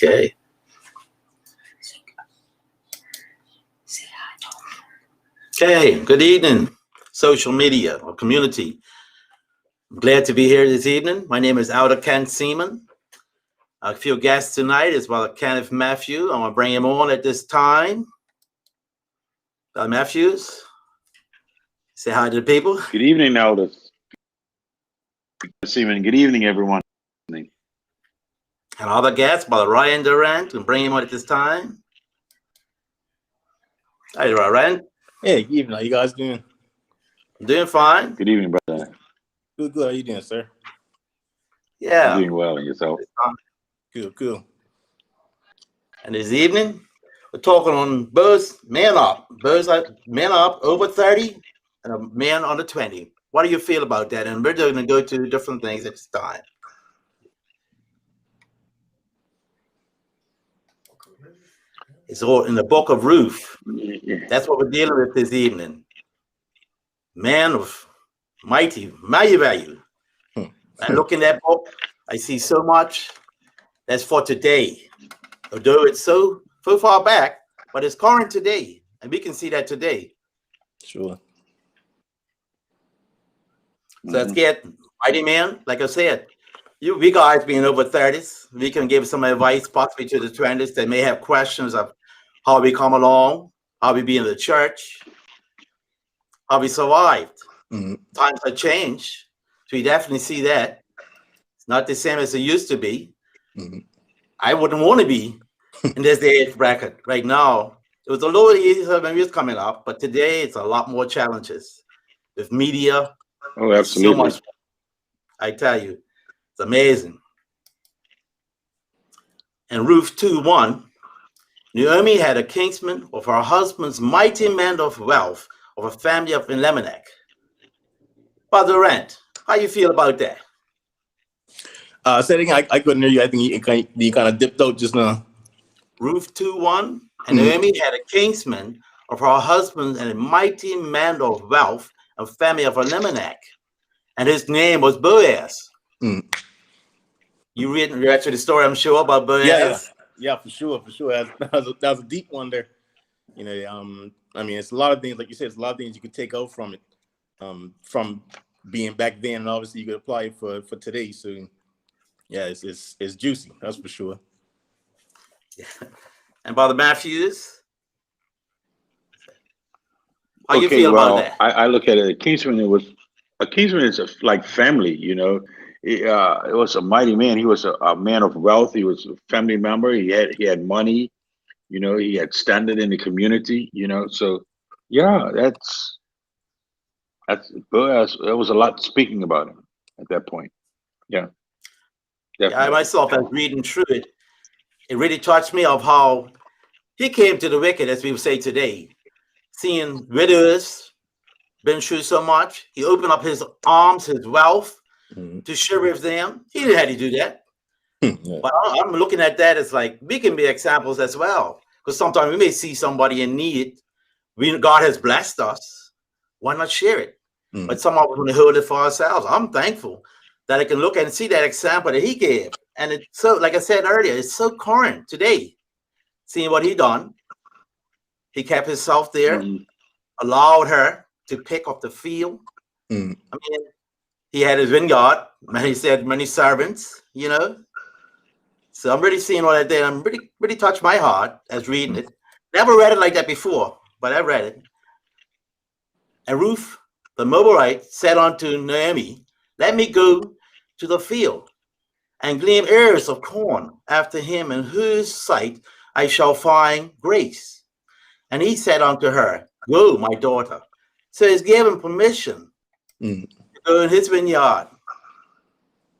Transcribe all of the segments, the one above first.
Okay. Okay. Good evening, social media or community. I'm glad to be here this evening. My name is Alda Ken Seaman. A few guests tonight is Brother Kenneth Matthew. I'm going to bring him on at this time. Brother Matthews, say hi to the people. Good evening, Aldous. Seaman. Good evening, everyone. And other guests, Brother Ryan Durant, and bring him on at this time. Hi, Ryan. Hey, good evening. How you guys doing? I'm doing fine. Good evening, brother. Good. How you doing, sir? Yeah. I'm doing well, and yourself? Cool. And this evening, we're talking on Boaz Man Up. Boaz Man Up over 30 and a man under 20. What do you feel about that? And we're going to go to different things at this time. It's all in the book of Ruth. That's what we're dealing with this evening. Man of mighty value. I look in that book, I see so much that's for today. Although it's so far back, but it's current today. And we can see that today. Sure. So let's get mighty man. Like I said, we guys being over 30s, we can give some advice possibly to the 20s that may have questions of how we come along, how we be in the church, how we survived. Times have changed. So we definitely see that. It's not the same as it used to be. I wouldn't want to be in this age bracket right now. It was a little easier when we was coming up, but today it's a lot more challenges with media. Oh, absolutely. So much. I tell you, it's amazing. In Ruth 2:1, Naomi had a kinsman of her husband's mighty man of wealth of a family of Elimelech. Brother Rent, how you feel about that? Say it again. I couldn't hear you. I think you kind of dipped out just now. Ruth 2:1, and Naomi had a kinsman of her husband and a mighty man of wealth of family of Elimelech, and his name was Boaz. You read the story, I'm sure, about Boaz. Yeah, for sure. That was a deep one there. You know, I mean, it's a lot of things, like you said, it's a lot of things you could take out from it, from being back then, and obviously you could apply it for today. So, yeah, it's juicy, that's for sure. And Brother Matthews, how you feel about that? I look at it. A kinsman is like family. You know, it was a mighty man. He was a man of wealth. He was a family member. He had money. You know, he had standard in the community. You know, so yeah, that's Boaz. There was a lot speaking about him at that point. Yeah, definitely. I myself, as reading through it, it really touched me of how he came to the wicked, as we would say today, seeing widows been through so much. He opened up his arms, his wealth, to share with them. He didn't have to do that. But I'm looking at that as like we can be examples as well, because sometimes we may see somebody in need. God has blessed us. Why not share it? But some of us want to hold it for ourselves. I'm thankful that I can look and see that example that he gave. And it's so, like I said earlier, it's so current today. Seeing what he done. He kept himself there, allowed her to pick up the field. I mean, he had his vineyard, and he said many servants, you know. So I'm really seeing all that there. I'm really touched my heart as reading it. Never read it like that before, but I read it. And Ruth, the Moabite, said unto Naomi, let me go to the field and glean ears of corn after him, in whose sight I shall find grace. And he said unto her, go, my daughter. So he's given permission to go in his vineyard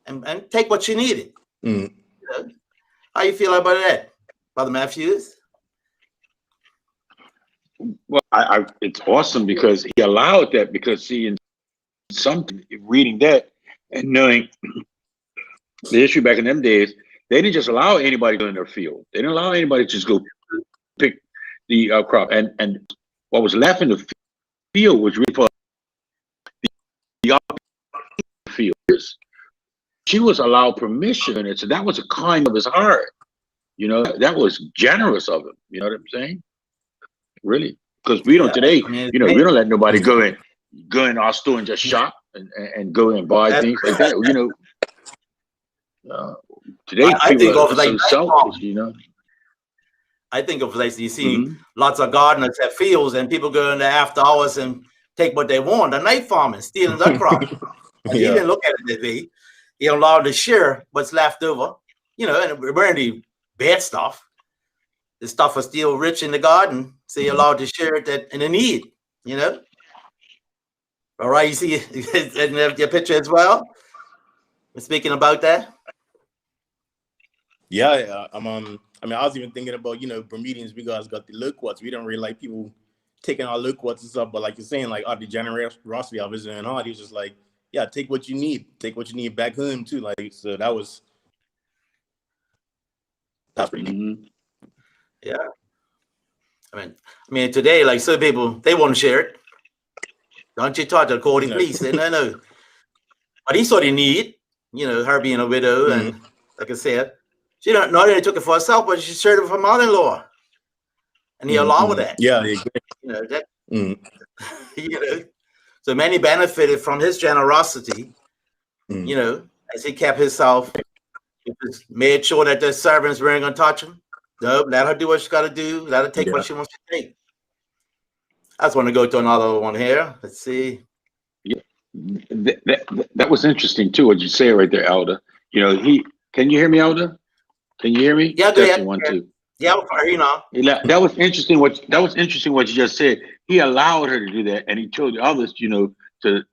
and take what she needed. You know? How you feel about that, Brother Matthews? Well, it's awesome because he allowed that, because seeing something, reading that and knowing the issue back in them days, they didn't just allow anybody to go in their field. They didn't allow anybody to just go pick the crop. And what was left in the field was really for the field. She was allowed permission, and so that was a kind of his heart. You know, that was generous of him. You know what I'm saying? Really, because we don't today. I mean, You know, we don't let nobody go in our store and just shop and go and buy things like that. You know, today I people think are of like so night selfish. farming. You know. I think of like you see lots of gardeners have fields and people go in there after hours and take what they want. The night farming, stealing the crop. And he didn't look at it that way. He allowed to share what's left over, you know, and we're any bad stuff. The stuff is still rich in the garden, so he allowed to share it in the need, you know. All right, you see in your picture as well. We're speaking about that. Yeah, I mean, I was even thinking about, you know, Bermudians, we guys got the loquats. We don't really like people taking our loquats and stuff, but like you're saying, like out of the generosity of his own heart, he was just like, yeah, take what you need back home too. Like, so that's pretty neat. Yeah. I mean, today, like some people, they want to share it. Don't you talk to the court police? Say, no. But he saw the need, you know, her being a widow, and like I said, she not only took it for herself, but she shared it with her mother-in-law, and he allowed that. Yeah, you know that. You know, so many benefited from his generosity. You know, as he kept himself, he just made sure that the servants weren't going to touch him. No, let her do what she's got to do. Let her take what she wants to take. I just want to go to another one here. Let's see. Yeah, that was interesting too. What you say right there, Elder. You know, can you hear me, Elder? Can you hear me? Yeah, go ahead. 1, 2. Yeah, you know. That was interesting. What you just said. He allowed her to do that, and he told the others, you know, to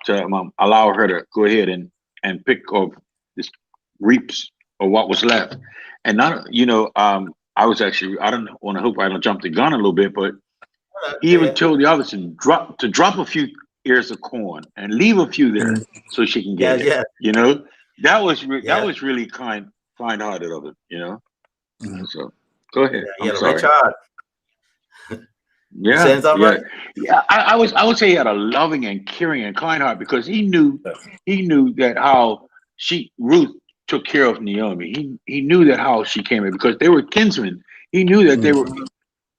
allow her to go ahead and pick up this reaps or what was left. And not, you know, I was actually, I don't want to hope I don't jump the gun a little bit, but he even told the others to drop a few ears of corn and leave a few there so she can get it. Yeah. You know, that was really kind-hearted of him. You know, so go ahead. I'm sorry. Rich heart. Yeah, right? Yeah. I would say he had a loving and caring and kind heart because he knew that how Ruth took care of Naomi. He knew that how she came in because they were kinsmen. He knew that they were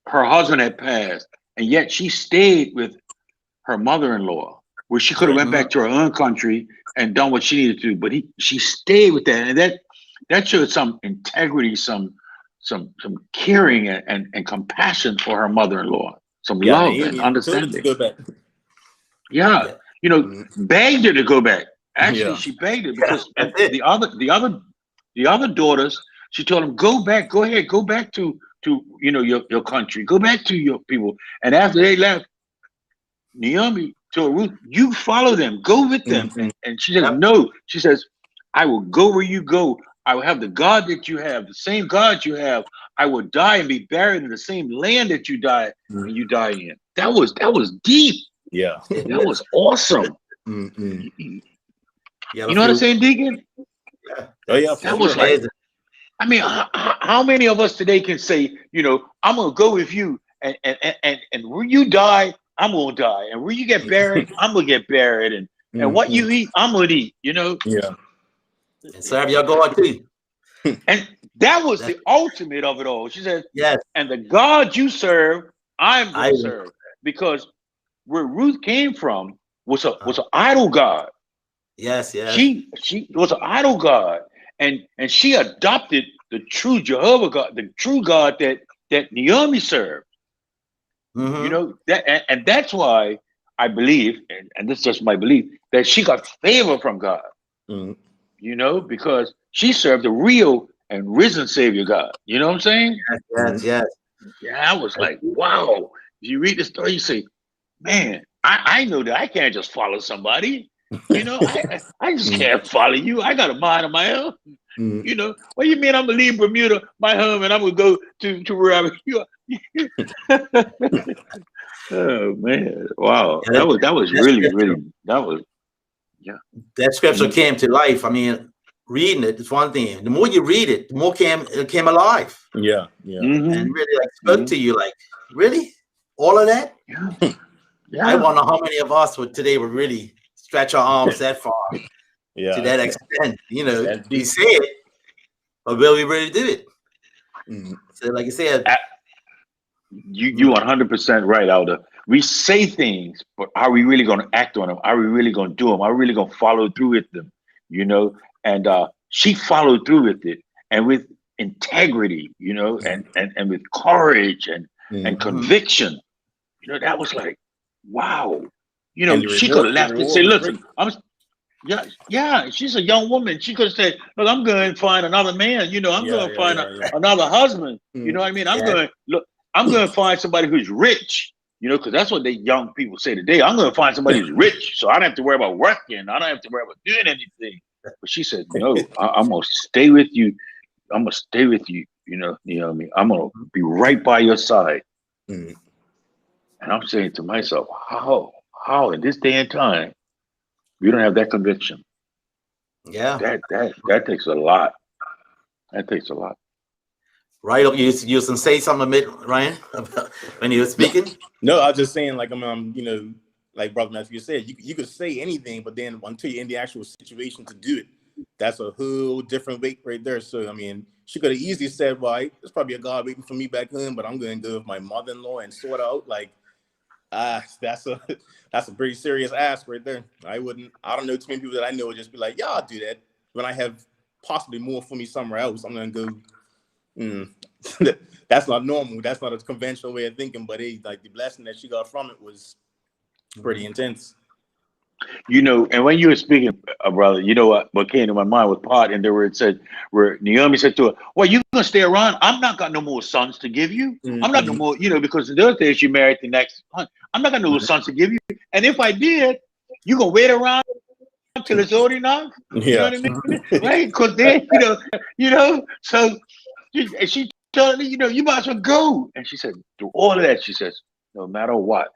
her husband had passed, and yet she stayed with her mother-in-law, where she could have went back to her own country and done what she needed to do. But she stayed with that, and that showed some integrity, some caring and compassion for her mother-in-law, some love and understanding. Yeah, you know, begged her to go back. Actually, she begged her because the other daughters, she told them, go back, go ahead, go back to you know your country, go back to your people. And after they left, Naomi told Ruth, you follow them, go with them. And she says, no, she says, I will go where you go. I will have the God that you have, the same God you have. I will die and be buried in the same land that you die when you die in. That was deep. Yeah. That was awesome. You know what I'm saying, Deacon? Yeah. Oh yeah. That was like, I mean, how many of us today can say, you know, I'm gonna go with you, and when you die, I'm gonna die, and when you get buried, I'm gonna get buried, and what you eat, I'm gonna eat. You know? Yeah. And serve your God too. And that was the ultimate of it all. She said, yes. And the God you serve, I'm going to serve. Because where Ruth came from was an idol God. Yes. She was an idol God. And she adopted the true Jehovah God, the true God that Naomi served. You know, and that's why I believe, and this is just my belief, that she got favor from God. You know, because she served the real and risen Savior God. You know what I'm saying? Yes. Yeah, I was like, wow. You read the story, you say, man, I know that I can't just follow somebody. You know, I just can't follow you. I got a mind of my own. You know, what do you mean I'm gonna leave Bermuda, my home, and I'm gonna go to wherever you are? Oh man, wow. Yeah, that was really that scripture came to life. I mean, reading it is one thing. The more you read it, the more it came alive. Yeah. And really like spoke to you, like, really? All of that? Yeah. I wonder how many of us would really stretch our arms that far to that extent. You know, we say it, but will we really do it? So like you said, You 100% right, Alda. We say things, but are we really going to act on them? Are we really going to do them? Are we really going to follow through with them? You know, and she followed through with it, and with integrity, you know, and with courage and conviction. You know, that was like, wow. You know, she could have left and say, "Listen, yeah. She's a young woman. She could have said, look, I'm going to find another man. You know, I'm going to find another husband. You know what I mean? I'm going to find somebody who's rich, you know, because that's what the young people say today. I'm going to find somebody who's rich, so I don't have to worry about working. I don't have to worry about doing anything. But she said, no, I'm going to stay with you. I'm going to stay with you. You know what I mean? I'm going to be right by your side. And I'm saying to myself, how in this day and time, we don't have that conviction? Yeah. That takes a lot. That takes a lot. Right. You can say something, Ryan, about when you were speaking? No, I was just saying, like, you know, like Brother Matthew said, you could say anything, but then until you're in the actual situation to do it, that's a whole different weight right there. So, I mean, she could have easily said, well, there's probably a God waiting for me back home, but I'm going to go with my mother-in-law and sort out. Like, that's a pretty serious ask right there. I don't know too many people that I know would just be like, yeah, I'll do that. When I have possibly more for me somewhere else, I'm going to go. That's not normal. That's not a conventional way of thinking, but like the blessing that she got from it was pretty intense. You know, and when you were speaking, brother, you know what came to my mind was part in there where it said, where Naomi said to her, well, you gonna stay around? I'm not got no more sons to give you. I'm not no more, you know, because the other day she married the next one. I'm not got no more sons to give you. And if I did, you gonna wait around till it's old enough? You know what I mean? Right? Because then, you know, so she told me, you know, you might as well go. And she said, through all of that, she says, no matter what,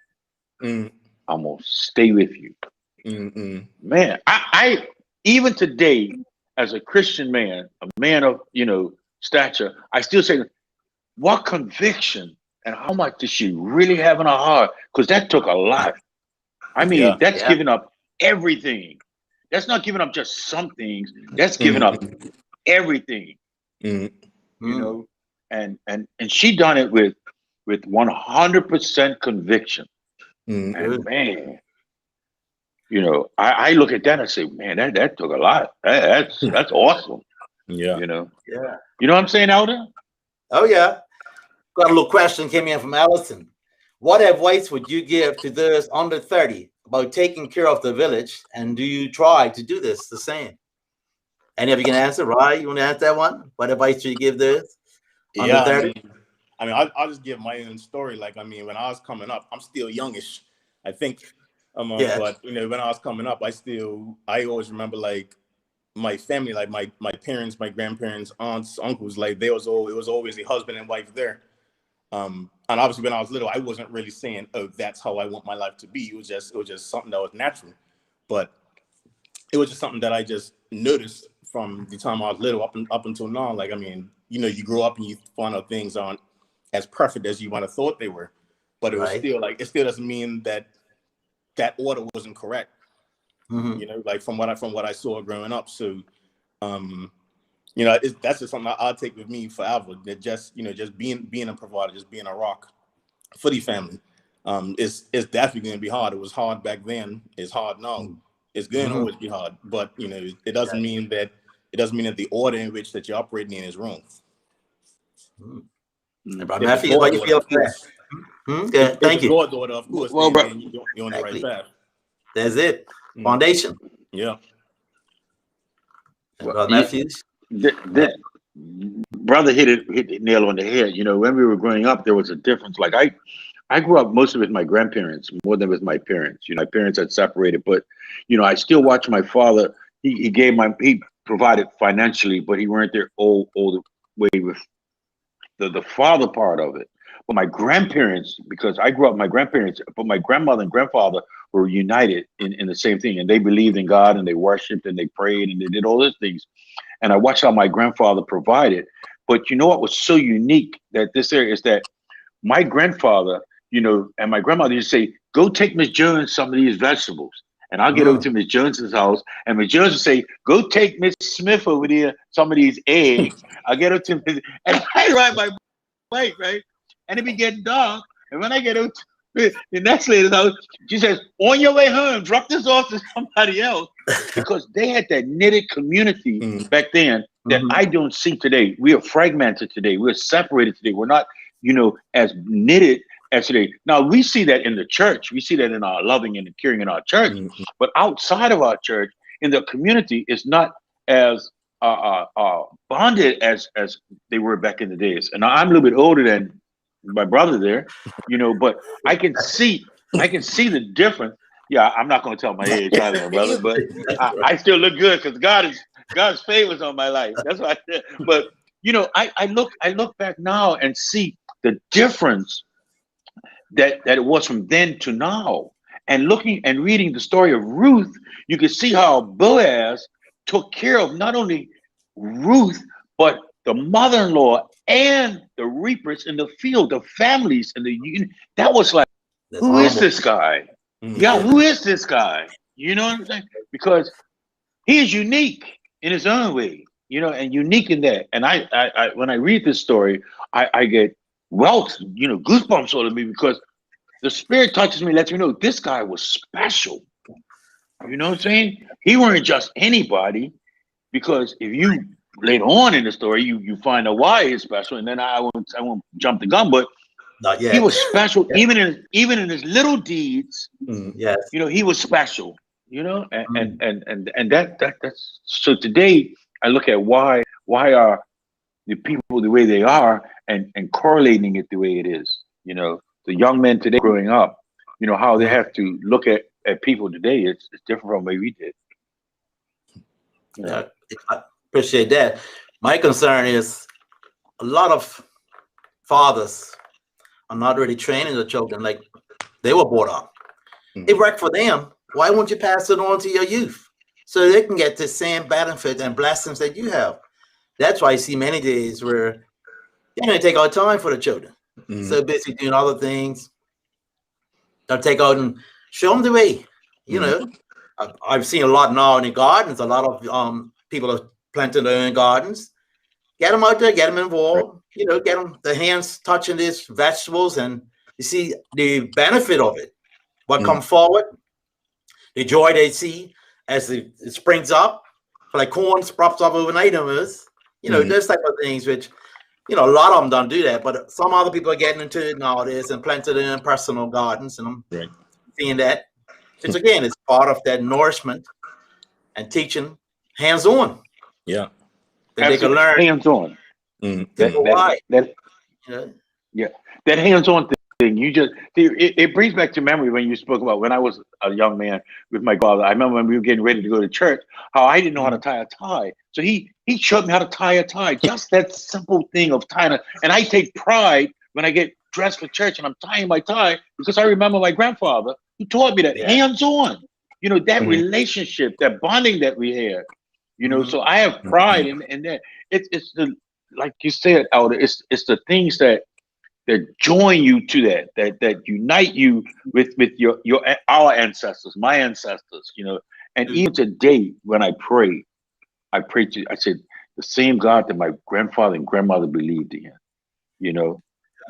I'm gonna stay with you. Man, I even today, as a Christian man, a man of, you know, stature, I still say, what conviction and how much does she really have in her heart? Because that took a lot. I mean, that's giving up everything. That's not giving up just some things. That's giving up everything. You know, and she done it with 100% conviction. And man, you know, I look at that and say, man, that took a lot. That's awesome. Yeah. You know. Yeah. You know what I'm saying, Elder? Oh yeah. Got a little question came in from Allison. What advice would you give to those under 30 about taking care of the village? And do you try to do this the same? Any of you can answer, right? You want to answer that one? What advice do you give those under 30? I mean, I'll just give my own story. Like, I mean, when I was coming up, I'm still youngish, I think. But you know, when I was coming up, I always remember like my family, like my parents, my grandparents, aunts, uncles, like it was always a husband and wife there. And obviously when I was little, I wasn't really saying, oh, that's how I want my life to be. It was just something that was natural. But it was just something that I just noticed from the time I was little up until now. Like, I mean, you know, you grow up and you find out things aren't as perfect as you might have thought they were. But it was still like, it still doesn't mean that order wasn't correct. You know, like from what I saw growing up. So, you know, that's just something I'll take with me forever. That just being a provider, just being a rock for the family. It's definitely going to be hard. It was hard back then. It's hard now. It's going to always be hard. But you know, it doesn't mean that the order in which that you're operating in is wrong. Matthew, what you feel? Okay, thank you. God's order, of course. Well, then you're on the right path. That's it. Foundation. Yeah. Brother Matthews. Brother hit the nail on the head. You know, when we were growing up, there was a difference. Like I grew up mostly with my grandparents more than with my parents. You know, my parents had separated, but you know, I still watch my father. He provided financially, but he weren't there all the way with the father part of it. But my grandparents, because I grew up, my grandparents, but my grandmother and grandfather were united in the same thing, and they believed in God, and they worshipped, and they prayed, and they did all those things. And I watched how my grandfather provided. But you know what was so unique that this area is that my grandfather, you know, and my grandmother used to say, "Go take Miss Jones some of these vegetables," And I'll get over to Miss Jones's house, and Miss Jones will say, "Go take Miss Smith over there some of these eggs." I'll get over to Miss, and I ride my bike, right? And it be getting dark. And when I get over to the next lady's house, she says, "On your way home, drop this off to somebody else," because they had that knitted community back then that I don't see today. We are fragmented today. We're separated today. We're not, as knitted as today. Now we see that in the church. We see that in our loving and caring in our church. But outside of our church, in the community, it's not as bonded as they were back in the days. And I'm a little bit older than my brother there, but I can see the difference. Yeah, I'm not going to tell my age either, brother, but I still look good because God's favors on my life. That's what I said. But I look back now and see the difference that it was from then to now. And looking and reading the story of Ruth, you can see how Boaz took care of not only Ruth, but the mother-in-law and the reapers in the field, the families in the union. That was like, who is this guy? Yeah, who is this guy? You know what I'm saying? Because he is unique in his own way, and unique in that. And I when I read this story, I get goosebumps all of me, because the Spirit touches me, lets me know this guy was special. You know what I'm saying? He weren't just anybody, because if you later on in the story, you find out why he's special, and then I won't jump the gun, but not yet. He was special, even in his little deeds. Yes, he was special. And that's so. Today, I look at why are the people the way they are, and correlating it the way it is. The young men today growing up, how they have to look at people today. It's different from the way we did. I appreciate that. My concern is a lot of fathers are not really training the children like they were brought up. It worked for them. Why won't you pass it on to your youth so they can get the same benefits and blessings that you have? That's why I see many days where they don't take out time for the children. So busy doing other things. They'll take out and show them the way. I've seen a lot now in the gardens. A lot of people are planting their own gardens. Get them out there, get them involved. Get them the hands touching these vegetables, and you see the benefit of it. What come forward, the joy they see as it springs up, like corn sprouts up overnight almost. Those type of things, which a lot of them don't do that, but some other people are getting into it nowadays and planted in personal gardens, and I'm seeing that. Which again is part of that nourishment and teaching hands-on. Yeah, that they can learn hands-on. That hands-on thing. It brings back to memory when you spoke about when I was a young man with my father. I remember when we were getting ready to go to church, how I didn't know how to tie a tie. So he showed me how to tie a tie. Just that simple thing of tying it. And I take pride when I get dressed for church and I'm tying my tie, because I remember my grandfather who taught me that hands-on. That relationship, that bonding that we had. So I have pride in that. It's the, like you said, Elder, it's the things that join you to that unite you with our ancestors, my ancestors, and even today when I pray I said the same God that my grandfather and grandmother believed in,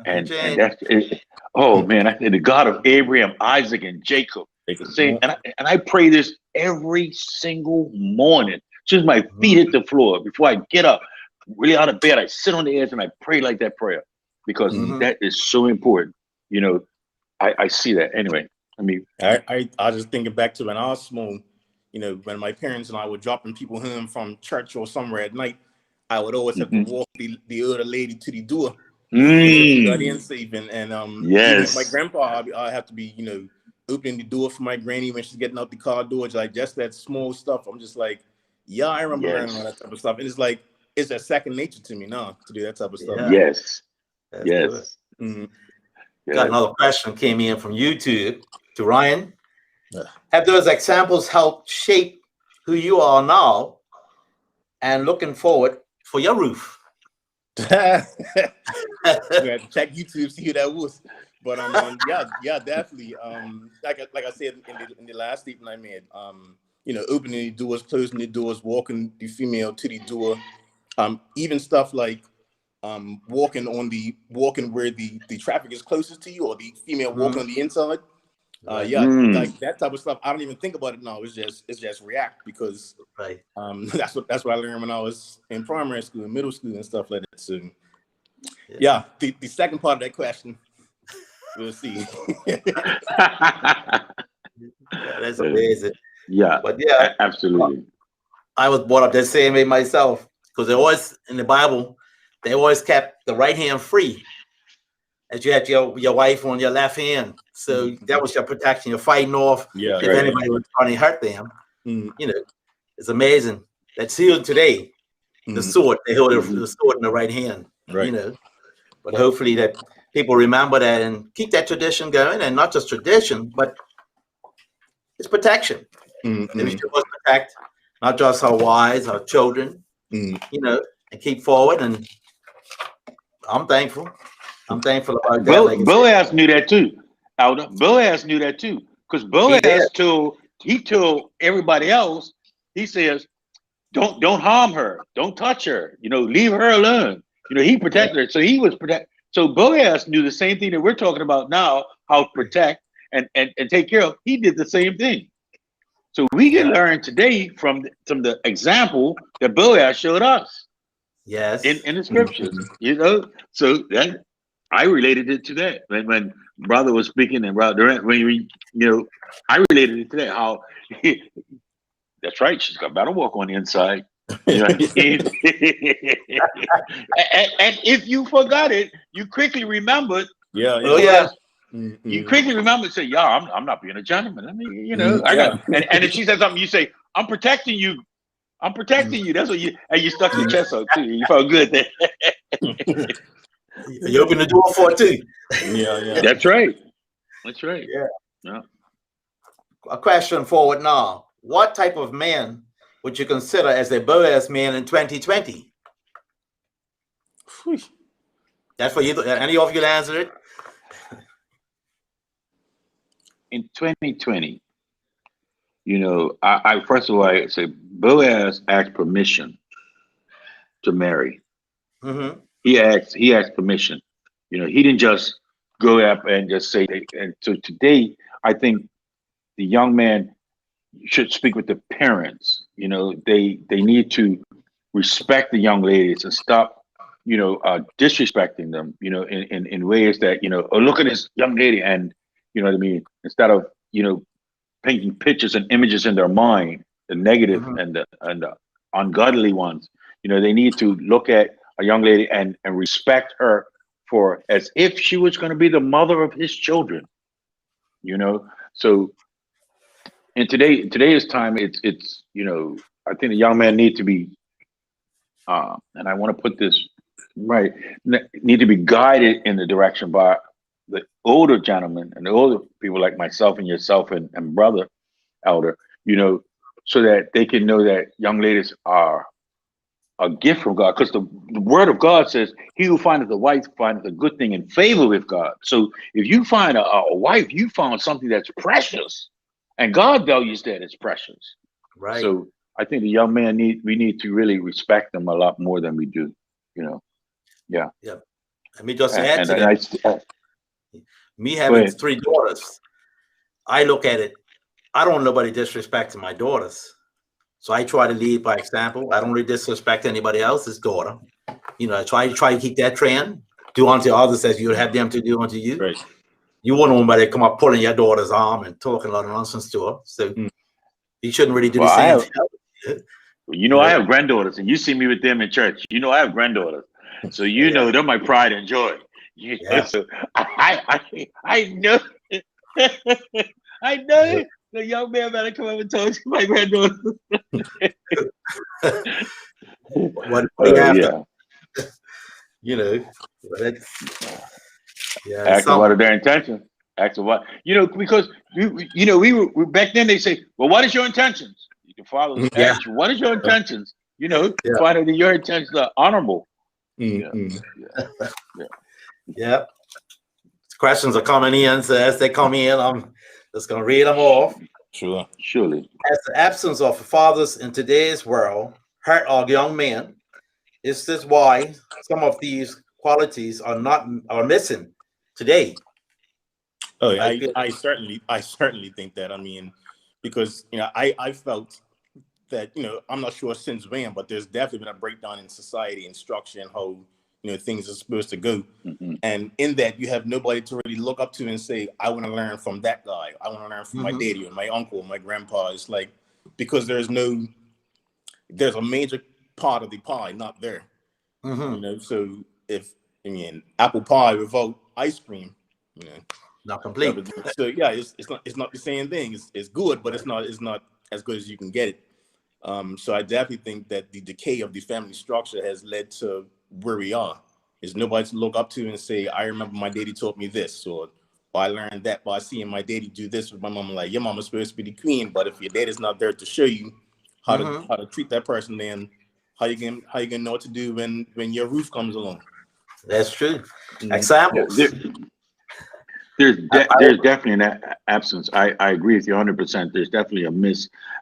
and that's it. Oh man, I said the God of Abraham, Isaac, and Jacob. The same, and I pray this every single morning. As soon as my feet hit the floor, before I get up, really out of bed, I sit on the edge and I pray like that prayer, because that is so important. I see that. Anyway, I was just thinking back to when I was small, when my parents and I were dropping people home from church or somewhere at night, I would always have to walk the other lady to the door. Got in safe, and even with my grandpa, I have to be, opening the door for my granny when she's getting out the car door, like just that small stuff. I'm just like, yeah, I remember learning all that type of stuff. And it's like, it's a second nature to me now to do that type of stuff. Got another question came in from YouTube to Ryan. Have those examples helped shape who you are now and looking forward for your roof? We had to check YouTube, see who that was. But yeah, definitely. Like I said in the last statement I made, opening the doors, closing the doors, walking the female to the door, even stuff like walking where the traffic is closest to you, or the female walking on the inside. Right. Like that type of stuff. I don't even think about it now. It's just react, because Right. that's what I learned when I was in primary school and middle school and stuff like that. So yeah, the second part of that question, we'll see. Yeah, that's amazing. Yeah, But yeah, absolutely. I was brought up that same way myself, because they always in the Bible, they always kept the right hand free, as you had your wife on your left hand. So that was your protection. You're fighting off if anybody was trying to hurt them. It's amazing. That's still today. The sword, they hold the sword in the right hand. Right. But hopefully that people remember that and keep that tradition going, and not just tradition, but it's protection. And we should protect not just our wives, our children, and keep forward. And I'm thankful. I'm thankful about that. Boaz knew that too, Elder. Boaz knew that too, because Boaz told everybody else. He says, "Don't harm her. Don't touch her. Leave her alone." He protected her, so he was protect. So Boaz knew the same thing that we're talking about now, how to protect and take care of. He did the same thing. So we can learn today from the example that Boaz showed us. Yes. In the scriptures, So that I related it to that when brother was speaking, and brother when I related it to that, how that's right. She's got better walk on the inside. And if you forgot it, you quickly remembered. You quickly remember and say, "Yeah, I'm not being a gentleman. I mean, I got." And if she said something, you say, "I'm protecting you. I'm protecting you." That's what you stuck your chest out too. You felt good there. You open the door for it too. Yeah. That's right. Yeah. A question forward now. What type of man would you consider as a Boaz man in 2020? That's for you. Any of you to answer it? In 2020, I first of all, I say Boaz asked permission to marry. He asked permission. He didn't just go up and just say. And so today, I think the young man should speak with the parents. They need to respect the young ladies and stop, disrespecting them. In ways that oh, look at this young lady, and you know what I mean. Instead of painting pictures and images in their mind, the negative and the ungodly ones. They need to look at a young lady and respect her for as if she was going to be the mother of his children. So in today's time, it's I think the young man need to be and I want to put this right, need to be guided in the direction by the older gentlemen and the older people like myself and yourself and brother Elder, so that they can know that young ladies are a gift from God, because the word of God says, "He who findeth a wife findeth a good thing and favor with God." So if you find a wife, you found something that's precious, and God values that as precious. Right. So I think the young man we need to really respect them a lot more than we do. Yeah. Let me just add to that. Me having 3 daughters, I look at it. I don't want nobody disrespecting my daughters. So I try to lead by example. I don't really disrespect anybody else's daughter. I try to keep that trend. Do unto others as you would have them to do unto you. Right. You wouldn't want anybody to come up pulling your daughter's arm and talking a lot of nonsense to her. So you shouldn't really do the same thing. I have granddaughters, and you see me with them in church. I have granddaughters. So they're my pride and joy. So I know I know the young man better come up and talk to my granddaughter. What do you have to, Ask what are their intentions. Ask what because we were back then. They say, "Well, what is your intentions?" The father was asking, "What is your intentions?" Find out that your intentions are honorable. It's Questions are coming in, so as they come in, I'm just gonna read them off. Sure. Surely. As the absence of fathers in today's world hurt our young men, is this why some of these qualities are missing today? Oh, Like, I certainly think that. I mean, because I felt that I'm not sure since when, but there's definitely been a breakdown in society and structure and how things are supposed to go. Mm-hmm. And in that, you have nobody to really look up to and say, I want to learn from that guy. I want to learn from my daddy or my uncle, or my grandpa. It's like, because there's a major part of the pie not there. So apple pie without ice cream, not complete. so yeah, it's not the same thing. It's good, but it's not as good as you can get it. So I definitely think that the decay of the family structure has led to where we are. There's nobody to look up to and say, I remember my daddy taught me this, or I learned that by seeing my daddy do this with my mom. Like, your mama's supposed to be the queen, but if your daddy's not there to show you how to treat that person, then how you gonna know what to do when your roof comes along? That's true. Examples. There's definitely an absence. I agree with you 100%. There's definitely a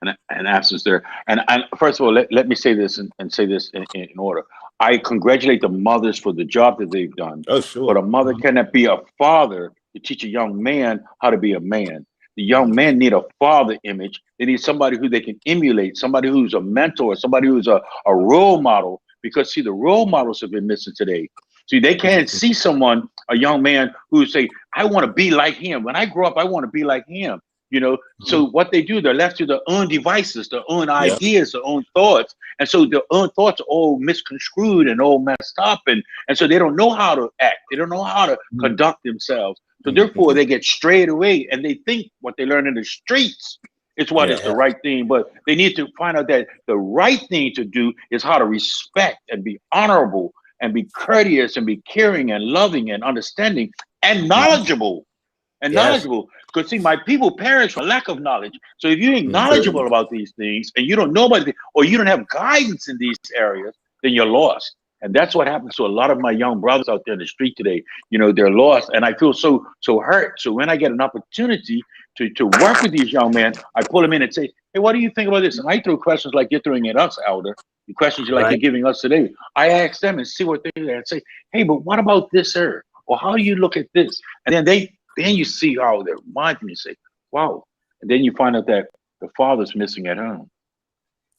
an absence there. And first of all, let me say this and say this in order. I congratulate the mothers for the job that they've done. Oh, sure. But a mother cannot be a father to teach a young man how to be a man. The young men need a father image. They need somebody who they can emulate, somebody who's a mentor, somebody who's a role model. Because see, the role models have been missing today. See, they can't see someone, a young man who say, I want to be like him. When I grow up, I want to be like him. So what they do, they're left to their own devices, their own ideas, their own thoughts. And so their own thoughts are all misconstrued and all messed up. And so they don't know how to act. They don't know how to conduct themselves. So therefore they get strayed away and they think what they learn in the streets is what is the right thing. But they need to find out that the right thing to do is how to respect and be honorable and be courteous and be caring and loving and understanding and knowledgeable. Because see, my people perish for lack of knowledge. So if you ain't knowledgeable about these things and you don't know about it, or you don't have guidance in these areas, then you're lost. And that's what happens to a lot of my young brothers out there in the street today. They're lost, and I feel so hurt. So when I get an opportunity to work with these young men, I pull them in and say, hey, what do you think about this? And I throw questions like you're throwing at us, Elder. The questions like you're giving us today. I ask them and see what they and say, hey, but what about this, sir? Or how do you look at this? And then you see how their mind, and you say, wow. And then you find out that the father's missing at home.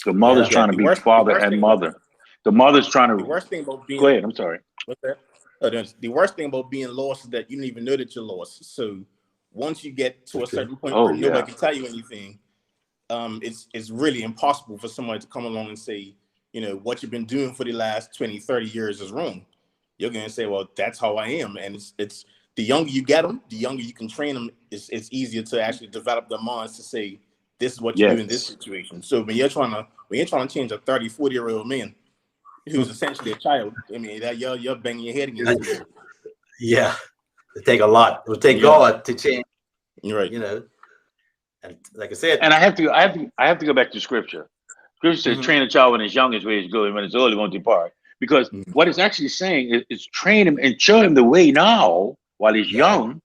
The mother's trying to be father and mother. The mother's trying to. The worst thing about being. Go ahead. I'm sorry. What's that? The worst thing about being lost is that you don't even know that you're lost. So once you get to a certain point where nobody can tell you anything, it's really impossible for somebody to come along and say, what you've been doing for the last 20, 30 years is wrong. You're going to say, well, that's how I am. And it's the younger you get them, the younger you can train them. It's easier to actually develop their minds to say, this is what you do in this situation. So when you're trying to change a 30, 40-year-old man who's essentially a child, I mean, that you're banging your head against the wall. Yeah, it take a lot. It would take God to change. You're right. And like I said, and I have to go back to scripture. Scripture says, train a child when it's young is where he's going, when it's old, he won't depart. Because what it's actually saying is train him and show him the way now while he's young.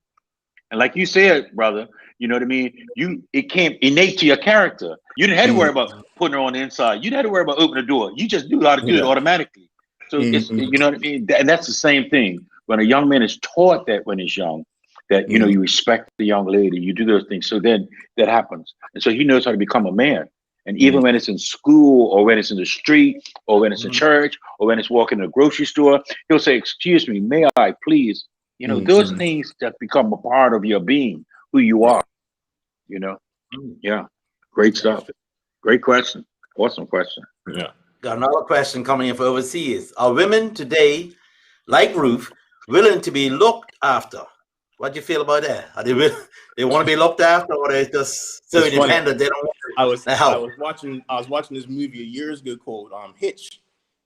And like you said, brother, you know what I mean? It came innate to your character. You didn't have to worry about putting her on the inside. You didn't have to worry about opening the door. You just knew how to do it automatically. So it's, you know what I mean? And that's the same thing. When a young man is taught that when he's young, that, you respect the young lady, you do those things. So then that happens. And so he knows how to become a man. And even when it's in school or when it's in the street or when it's in church or when it's walking in a grocery store, he'll say, excuse me, may I please? Those things that become a part of your being, who you are, Yeah. Great stuff. Great question. Awesome question. Yeah. Got another question coming in for overseas. Are women today, like Ruth, willing to be looked after? What do you feel about that? Are they want to be looked after, or they just so independent they don't want I was watching this movie years ago called Hitch,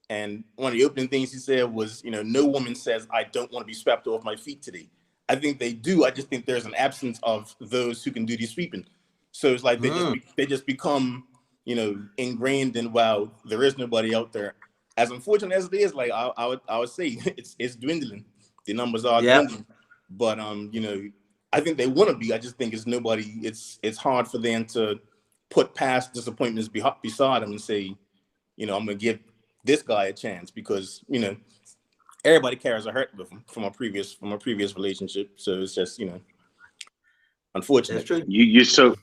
and one of the opening things he said was, no woman says I don't want to be swept off my feet today. I think they do. I just think there's an absence of those who can do the sweeping. So it's like they just become, ingrained in, wow, there is nobody out there. As unfortunate as it is, like I would say, it's dwindling. The numbers are dwindling. But you know, I think they want to be. I just think it's nobody. It's hard for them to put past disappointments beside them and say, you know, I'm gonna give this guy a chance, because you know everybody carries a hurt with them from a previous relationship. So it's just, you know, unfortunate. That's true. You're so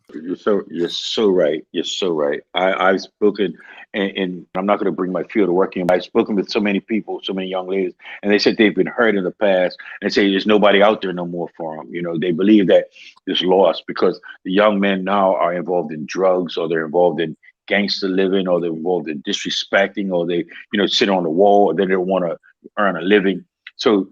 right. You're so right. I've spoken, and I'm not going to bring my field of work in, but I've spoken with so many people, so many young ladies, and they said they've been hurt in the past, and say there's nobody out there no more for them. You know, they believe that it's lost because the young men now are involved in drugs, or they're involved in gangster living, or they're involved in disrespecting, or they, you know, sit on the wall, or they don't want to earn a living. So,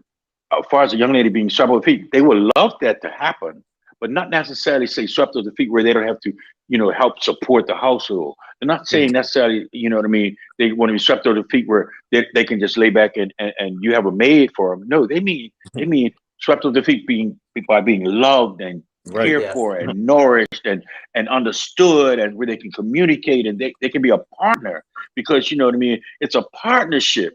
as far as a young lady being swept off her feet, they would love that to happen, but not necessarily say swept off the feet where they don't have to, you know, help support the household. They're not saying necessarily, you know what I mean, they want to be swept off the feet where they can just lay back and you have a maid for them. No, they mean swept off the feet by being loved and cared Yes. for and nourished and understood, and where they can communicate, and they can be a partner, because, you know what I mean, it's a partnership.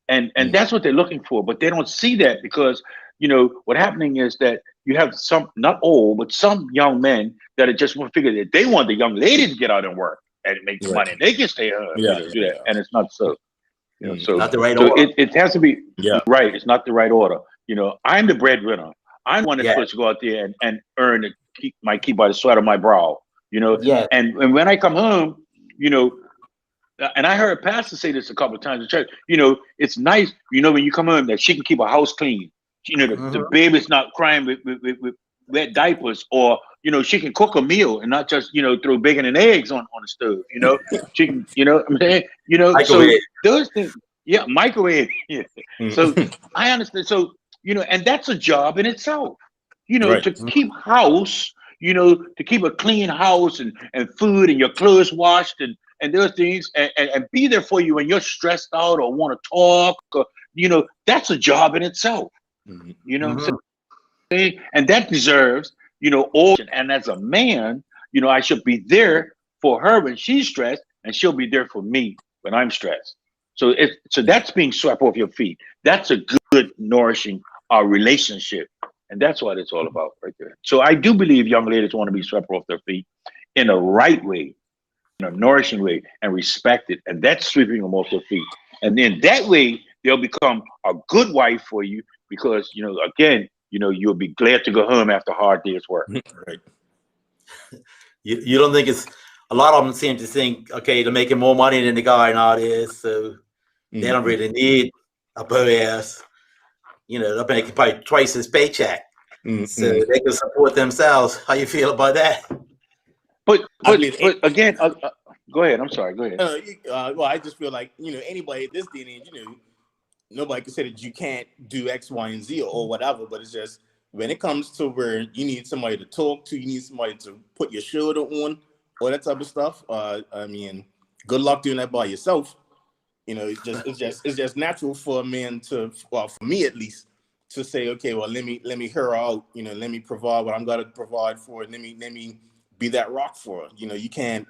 And that's what they're looking for, but they don't see that, because, you know, what happening is that you have some, not all, but some young men that are just want to figure that they want the young lady to get out and work and make the money, and they can stay home, you know, do that, and it's not so. You know, so Not the right order. it has to be right. It's not the right order. You know, I'm the breadwinner. I'm the one that's supposed to go out there and earn and keep by the sweat of my brow. You know, and when I come home, you know. And I heard Pastor say this a couple of times in church. You know, it's nice, you know, when you come home, that she can keep a house clean. You know, the baby's not crying with wet diapers, or, you know, she can cook a meal and not just, you know, throw bacon and eggs on the stove. You know, she can, you know, I'm saying, you know, microwave. So those things, microwave. Yeah. So I understand. So, you know, and that's a job in itself. You know, to keep house, you know, to keep a clean house and food and your clothes washed and those things, and be there for you when you're stressed out or want to talk, or, you know, that's a job in itself. You know what I'm saying? And that deserves, you know, all. And as a man, you know, I should be there for her when she's stressed, and she'll be there for me when I'm stressed. So that's being swept off your feet. That's a good nourishing relationship. And that's what it's all about right there. So I do believe young ladies want to be swept off their feet in a right way, in a nourishing way, and respected. And that's sweeping them off their feet. And then that way they'll become a good wife for you, because, you know, again, you know, you'll be glad to go home after a hard day's work. Right. You don't think it's, a lot of them seem to think, okay, they're making more money than the guy nowadays, so they don't really need a Boaz. You know, they're making probably twice his paycheck, so they can support themselves. How you feel about that? But again, go ahead. I'm sorry. Go ahead. Well, I just feel like, you know, anybody at this day and age, you know, nobody can say that you can't do X, Y, and Z or whatever. But it's just when it comes to where you need somebody to talk to, you need somebody to put your shoulder on, all that type of stuff. I mean, good luck doing that by yourself. You know, it's just natural for a man to, well, for me at least, to say, okay, well, let me hear her out. You know, let me provide what I'm gonna provide for it. Let me be that rock for her. You know, you can't.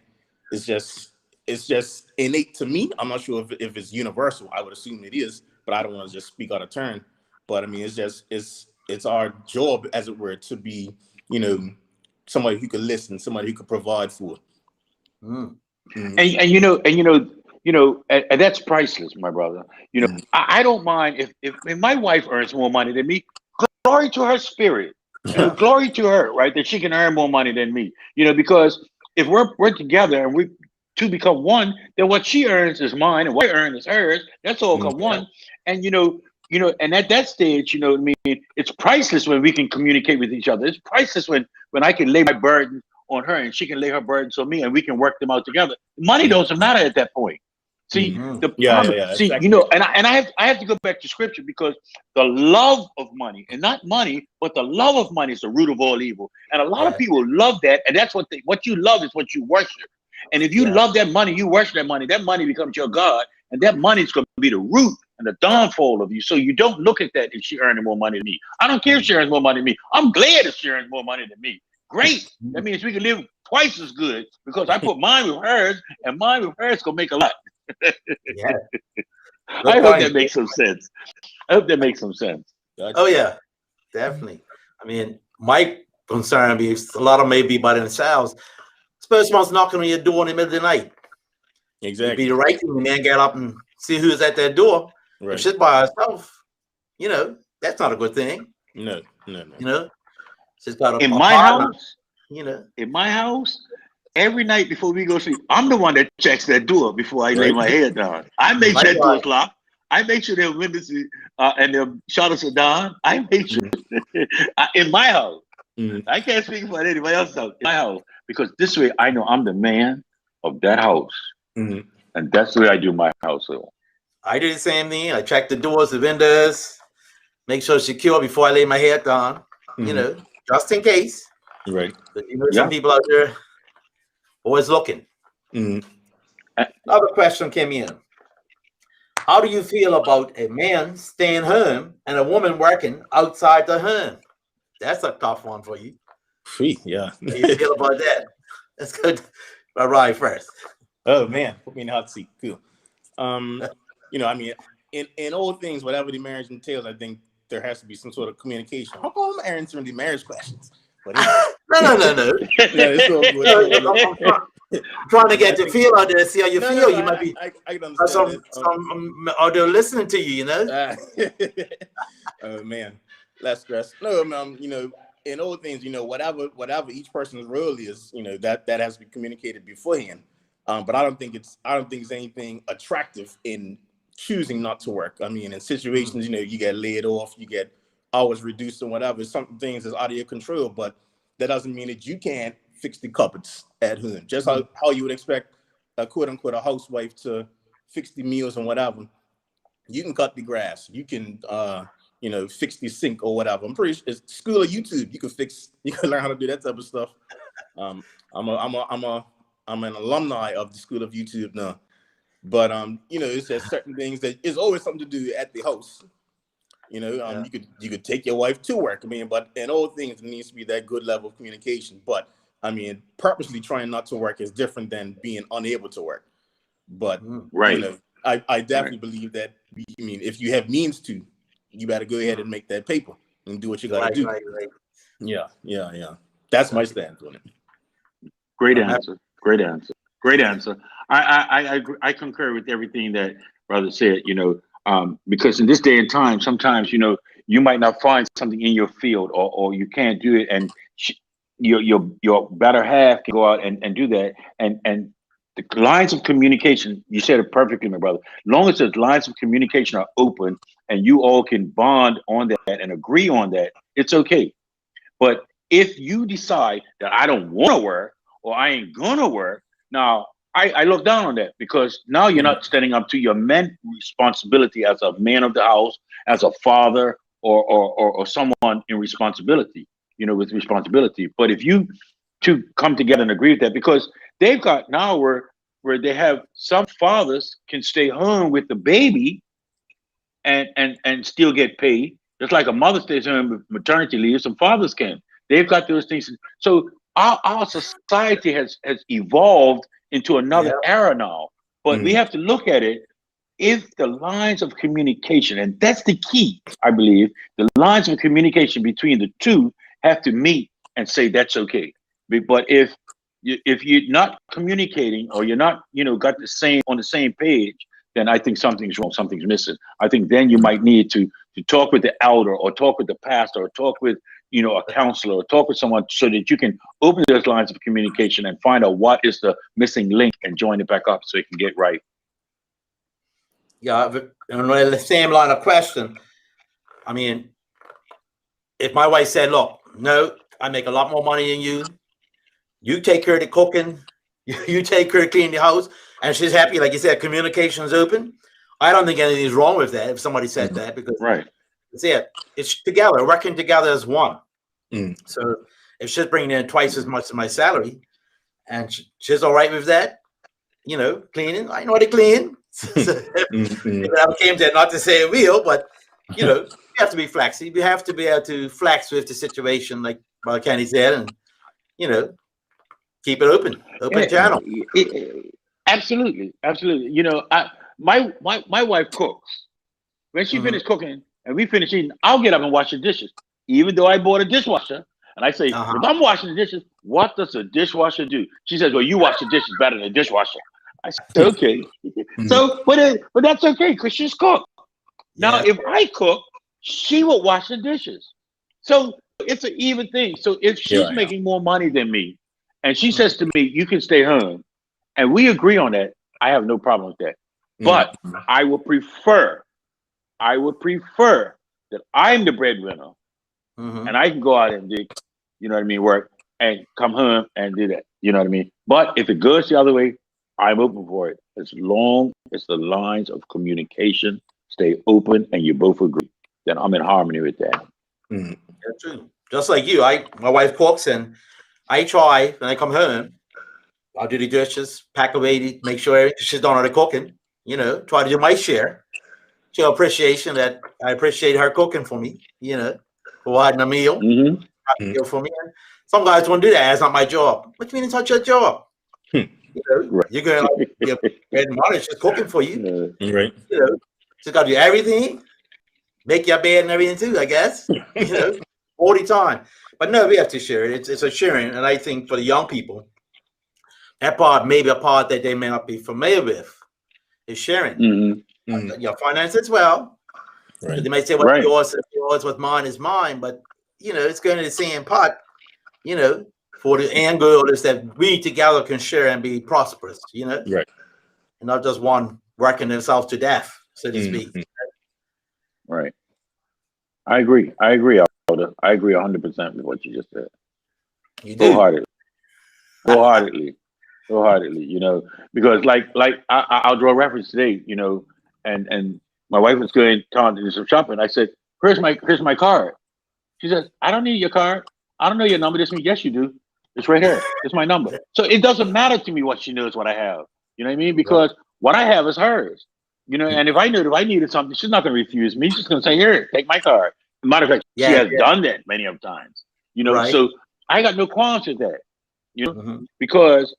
It's just innate to me. I'm not sure if it's universal. I would assume it is, but I don't want to just speak out of turn. But I mean, it's our job, as it were, to be, you know, somebody who could listen, somebody who could provide for. And you know, and that's priceless, my brother. You know, I don't mind if my wife earns more money than me. Glory to her spirit. You know, glory to her, right? That she can earn more money than me. You know, because if we're together and we two become one, then what she earns is mine, and what I earn is hers. That's all come one. And you know, and at that stage, you know what I mean, it's priceless when we can communicate with each other. It's priceless when I can lay my burden on her and she can lay her burdens on me, and we can work them out together. Money doesn't matter at that point. See, the problem, see, exactly. You know, and I have to go back to scripture, because the love of money, and not money, but the love of money is the root of all evil. And a lot of people love that, and that's what you love is what you worship. And if you love that money, you worship that money becomes your God, and that money is going to be the root and the downfall of you. So you don't look at that if she earning more money than me. I don't care if she earns more money than me. I'm glad if she earns more money than me. Great. That means we can live twice as good, because I put mine with hers, and mine with hers gonna make a lot. I hope that makes some sense. I hope that makes some sense. Oh yeah, definitely. I mean, my concern be a lot of them may be by themselves. Suppose someone's knocking on your door in the middle of the night. It'd be Exactly. the right thing to man get up and see who's at that door. Right. If she's by herself, that's not a good thing. No. She's got In a my partner, house, every night before we go to sleep, I'm the one that checks that door before I lay my head down. I make sure that door's locked. I make sure their windows and their shutters are down. I make sure in my house. I can't speak for anybody else's house. In my house, because this way I know I'm the man of that house, and that's the way I do my household. I do the same thing. I check the doors, the windows, make sure it's secure before I lay my head down. Just in case. Right. But, some people out there always looking. Another question came in. How do you feel about a man staying home and a woman working outside the home? That's a tough one for you. Yeah. How do you feel about that? Let's go to Ryan first. Oh man, put me in the hot seat. Cool. I mean, in all things, whatever the marriage entails, I think there has to be some sort of communication. How come I'm answering the marriage questions? But No. it's all good. I'm trying to get the feel out there, see how you feel. You might be I can understand some audio listening to you, Oh man, less stress. No, in all things, whatever each person's role is, that has to be communicated beforehand. But I don't think it's anything attractive in choosing not to work. I mean, in situations, you get laid off, you get hours reduced or whatever. Some things is out of your control, but that doesn't mean that you can't fix the cupboards at home. Just how you would expect a quote unquote a housewife to fix the meals and whatever. You can cut the grass. You can fix the sink or whatever. I'm pretty sure it's school of YouTube. You can learn how to do that type of stuff. I'm an alumni of the school of YouTube now. But it's just certain things that is always something to do at the house. You could take your wife to work. I mean, but in all things, it needs to be that good level of communication. But I mean, purposely trying not to work is different than being unable to work. But I definitely believe that. I mean, if you have means to, you better go ahead and make that paper and do what you got to do. Right. Yeah. That's my stance on it. Great answer. I concur with everything that brother said. Because in this day and time, sometimes you might not find something in your field, or you can't do it, and your better half can go out and do that. And the lines of communication, you said it perfectly, my brother. Long as the lines of communication are open and you all can bond on that and agree on that, it's okay. But if you decide that I don't want to work or I ain't gonna work, now I look down on that, because now you're not standing up to your men responsibility as a man of the house, as a father, or someone in responsibility, with responsibility. But if you two come together and agree with that, because they've got now where they have some fathers can stay home with the baby and still get paid, just like a mother stays home with maternity leave. Some fathers can. They've got those things. So our society has evolved into another era now. But we have to look at it. If the lines of communication, and that's the key, I believe, the lines of communication between the two have to meet and say that's okay. But if you're not communicating, or you're not, got on the same page, then I think something's wrong, something's missing. I think then you might need to talk with the elder, or talk with the pastor, or talk with a counselor, or talk with someone, so that you can open those lines of communication and find out what is the missing link and join it back up so it can get right. Yeah, in the same line of question, I mean, if my wife said, look, no, I make a lot more money than you, you take care of the cooking, you take care of cleaning the house, and she's happy, like you said, communication is open, I don't think anything's wrong with that if somebody said that, because it's together, working together as one. So if she's bringing in twice as much as my salary, and she's all right with that, cleaning, I know how to clean. If I came there, not to say it will, but you have to be flexible. You have to be able to flex with the situation, like Brother Kenny said, and keep it open channel. Absolutely. My wife cooks. When she finishes cooking and we finish eating, I'll get up and wash the dishes. even though I bought a dishwasher, and I say, if Uh-huh. I'm washing the dishes, what does a dishwasher do? She says, well, you wash the dishes better than a dishwasher. I said, okay. So, but that's okay because she's cooked. Now, Yeah. if I cook, she will wash the dishes. So it's an even thing. So if she's making more money than me, and she says to me, you can stay home, and we agree on that, I have no problem with that. But I would prefer that I'm the breadwinner and I can go out and do, you know what I mean, work and come home and do that. You know what I mean? But if it goes the other way, I'm open for it. As long as the lines of communication stay open and you both agree, then I'm in harmony with that. That's true. Just like you, my wife cooks, and I try when I come home. I'll do the dishes, pack away, make sure she's done all the cooking. You know, try to do my share. Show appreciation that I appreciate her cooking for me. You know, providing a meal, meal for me. And some guys won't do that. It's not my job. What do you mean it's not your job? You know, Right. you're gonna get bread and water. She's cooking for you. Right. You know, she's got to do everything, make your bed and everything too. I guess. You know, all the time. But no, we have to share it. It's a sharing, and I think for the young people, that part may be a part that they may not be familiar with is sharing your finances as well. Right. They might say, "What's yours is yours, what's mine is mine," but you know, it's going to the same pot. You know, for the end goal is that we together can share and be prosperous. You know, Right. and not just one working themselves to death, so to speak. Right. I agree, Alda. I agree 100% with what you just said. You do. Wholeheartedly. You know, because like I'll draw a reference today. You know, and my wife was going to do some shopping. I said, here's my card. She says, I don't need your card. I don't know your number. This means yes, you do. It's right here. It's my number. So it doesn't matter to me what she knows what I have. You know what I mean? Because what I have is hers. You know, and if I needed something, she's not going to refuse me. She's going to say, here, take my card. Matter of fact, she has done that many of times. You know, so I got no qualms with that. You know, because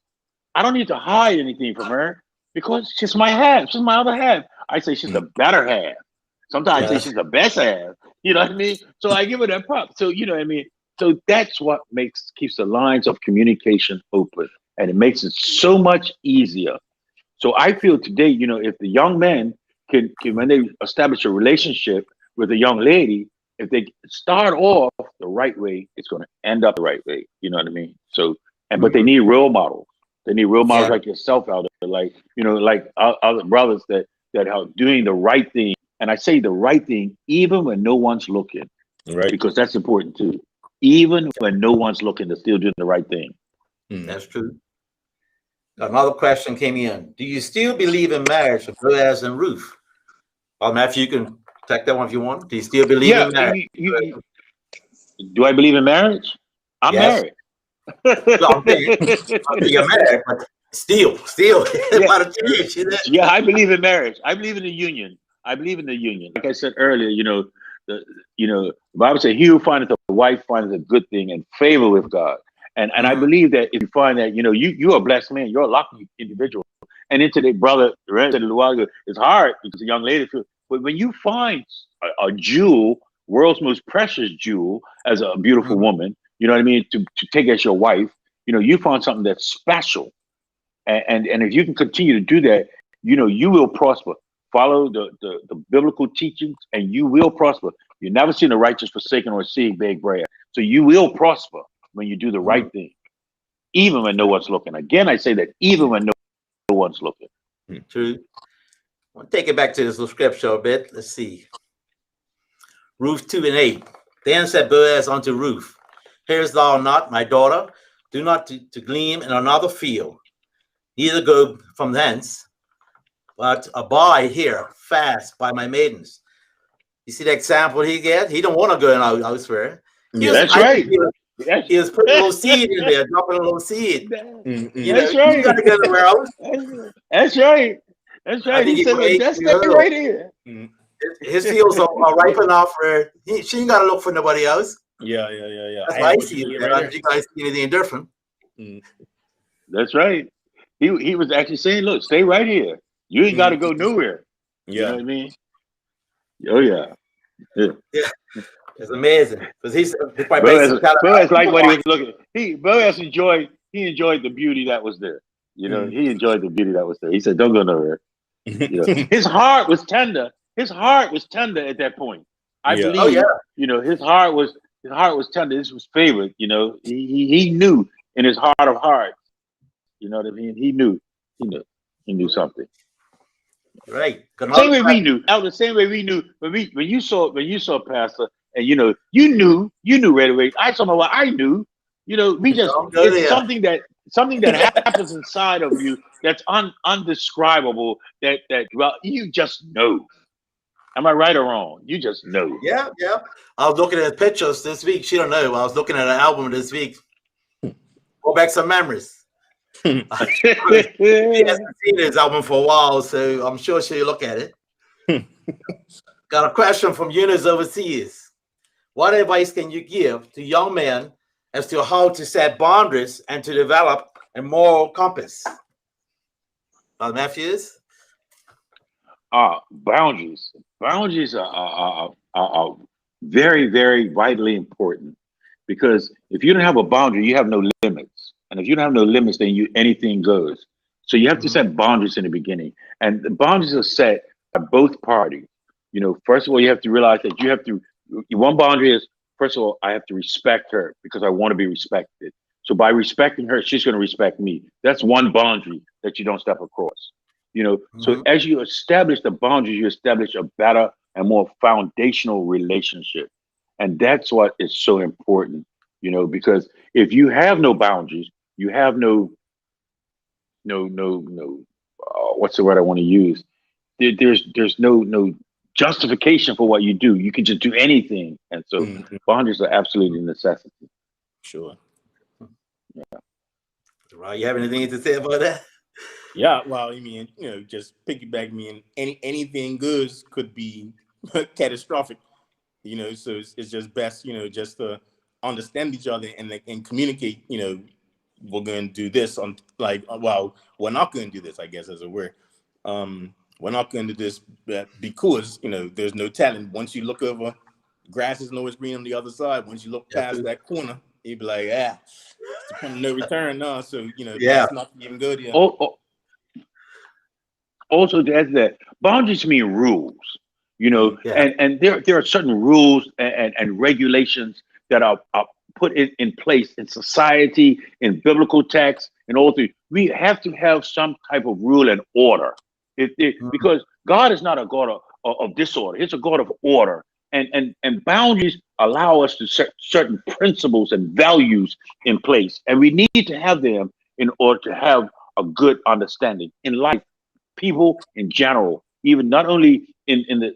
I don't need to hide anything from her because she's my half. She's my other half. I say she's the better half. Sometimes I say she's the best half. You know what I mean? So I give her that prop. So you know what I mean? So that's what keeps the lines of communication open, and it makes it so much easier. So I feel today, you know, if the young men can when they establish a relationship with a young lady, if they start off the right way, it's going to end up the right way. You know what I mean? So, but they need role models. They need role models like yourself out there, like, you know, like other brothers that are doing the right thing. And I say the right thing, even when no one's looking, because that's important too. Even when no one's looking, they're still doing the right thing. That's true. Another question came in. Do you still believe in marriage for Boaz and Ruth? Well, Matthew, you can take that one if you want. Do you still believe in marriage? Do I believe in marriage? I'm married. Well, I'm saying you're married, but still, yeah, I believe in marriage. I believe in the union. Like I said earlier, you know, the Bible says, "He who findeth a wife findeth a good thing and favor with God." And I believe that if you find that, you know, you're a blessed man, you're a lucky individual. And into the brother said a little while ago, it's hard because a young lady feels. But when you find a jewel, world's most precious jewel, as a beautiful woman, you know what I mean, to take as your wife, you know, you found something that's special. And if you can continue to do that, you know, you will prosper. Follow the biblical teachings and you will prosper. You've never seen the righteous forsaken or seeing beg bread. So you will prosper when you do the right thing, even when no one's looking. Again, I say that even when no one's looking. True. I'll take it back to this little scripture a bit. Let's see. Ruth 2:8. Then said Boaz unto Ruth, hearest thou not, my daughter? Do not to glean in another field, neither go from thence, but abide here fast by my maidens. You see the example he get? He don't want to go in elsewhere. That's right. He was putting a little seed in there, dropping a little seed. You know, that's right. You got to go somewhere else. That's right. That's right. He said, "Just stay right here." His fields are ripe enough for she ain't got to look for nobody else. Yeah. That's why I see it. Right, you guys see anything different? That's right. He was actually saying, "Look, stay right here. You ain't got to go nowhere." You know what I mean? Oh yeah. It's amazing because he's quite Boaz, basically telling Boaz like what he us, was looking. Boaz enjoyed the beauty that was there. You know, he enjoyed the beauty that was there. He said, "Don't go nowhere." You know, his heart was tender. His heart was tender at that point. I Yeah. oh believe. yeah, You know, his heart was tender. This was favorite. You know, he knew in his heart of hearts. You know what I mean? He knew. He knew something. right. Same way we knew. Out the same way we knew when you saw Pastor, and you knew right away. I saw what I knew. You know, Don't go it's there. something that happens inside of you that's undescribable. That well, you just know. Am I right or wrong? You just know. Yeah, yeah. I was looking at pictures this week. She don't know. I was looking at an album this week. Go back some memories. She hasn't seen his album for a while, so I'm sure she'll look at it. Got a question from Eunice overseas. What advice can you give to young men as to how to set boundaries and to develop a moral compass? Matthews? Boundaries. Boundaries are very, very vitally important, because if you don't have a boundary, you have no limits. And if you don't have no limits, then anything goes. So you have to set boundaries in the beginning. And the boundaries are set by both parties. You know, first of all, you have to realize that one boundary is, first of all, I have to respect her because I want to be respected. So by respecting her, she's going to respect me. That's one boundary that you don't step across. You know, so as you establish the boundaries, you establish a better and more foundational relationship. And that's what is so important, because if you have no boundaries, you have no, what's the word I want to use? There's no justification for what you do. You can just do anything. And so boundaries are absolutely a necessity. Sure. Yeah. Right. You have anything to say about that? Yeah, well, I mean, just piggyback me, and anything good could be catastrophic, so it's just best, just to understand each other and communicate, we're going to do this on well, we're not going to do this, I guess, as it were. We're not going to do this because, there's no telling. Once you look over, grass isn't always green on the other side. Once you look past that corner, you'd be like, it's the point of no return now. So, that's not even good here. Also, that boundaries mean rules, Yeah. and there are certain rules and regulations that are put in place in society, in biblical texts, and all through. We have to have some type of rule and order, because God is not a God of disorder; He's a God of order, and boundaries allow us to set certain principles and values in place, and we need to have them in order to have a good understanding in life. People in general, even not only in the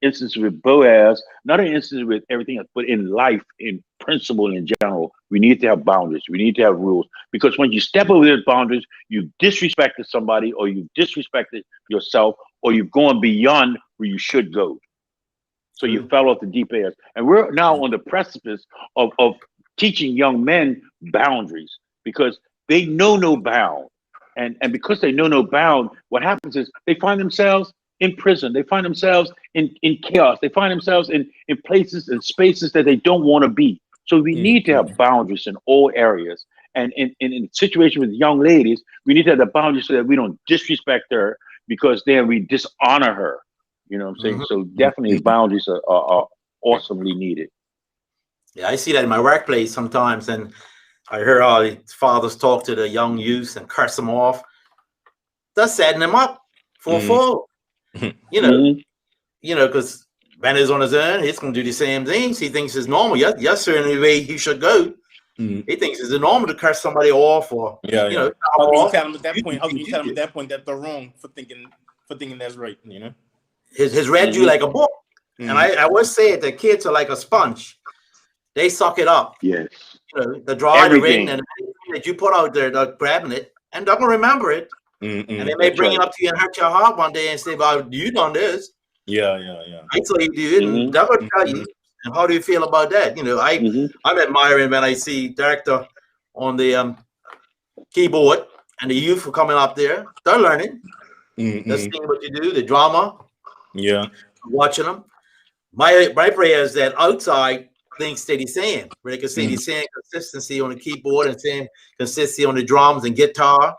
instance with Boaz, not an instance with everything else, but in life, in principle in general, we need to have boundaries. We need to have rules, because when you step over those boundaries, you disrespected somebody, or you disrespected yourself, or you've gone beyond where you should go. So you fell off the deep end. And we're now on the precipice of teaching young men boundaries, because they know no bound. And because they know no bound, what happens is they find themselves in prison. They find themselves in chaos. They find themselves in places and spaces that they don't want to be. So we need to have boundaries in all areas. And in a situation with young ladies, we need to have the boundaries so that we don't disrespect her, because then we dishonor her. You know what I'm saying? So definitely boundaries are awesomely needed. Yeah, I see that in my workplace sometimes, and I hear how the fathers talk to the young youths and curse them off. That's setting them up for a fall. Because Ben is on his own. He's going to do the same things. He thinks it's normal. Yes, certainly the way he should go. He thinks it's normal to curse somebody off, or how can you tell him at that point? How can you tell him at that point that they're wrong for thinking that's right? His read you like a book, and I always say it. The kids are like a sponge. They suck it up. Yes. The draw, the written, and everything that you put out there, they're grabbing it, and they're going to remember it. And they may bring it up to you and hurt your heart one day and say, well, you done this. Yeah. I saw you do it, and they're going to tell you. And how do you feel about that? I'm admiring when I see director on the keyboard, and the youth are coming up there. They're learning. They're seeing what you do, the drama. Yeah. Watching them. My prayer is that outside things stay the same, where they can say the Mm, same consistency on the keyboard and same consistency on the drums and guitar,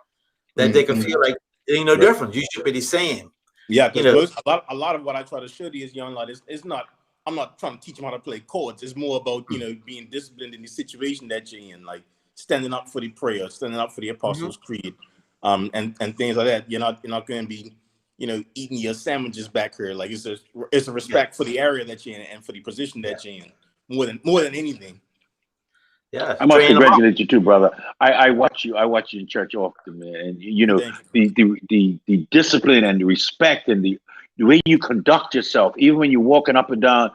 that they can mm. feel like there ain't no Right. difference. You should be the same. Yeah, You because know. a lot of what I try to show these young lads is not. I'm not trying to teach them how to play chords. It's more about being disciplined in the situation that you're in, like standing up for the prayer, standing up for the Mhm. Apostles' Creed, and things like that. You're not going to be eating your sandwiches back here. Like it's a Yeah. respect for the area that you're in and for the position that you're in more than anything. Yeah. I must Train them up. congratulate you too, brother. I watch you. I watch you in church often, man. And Thank the discipline and the respect and the way you conduct yourself, even when you're walking up and down,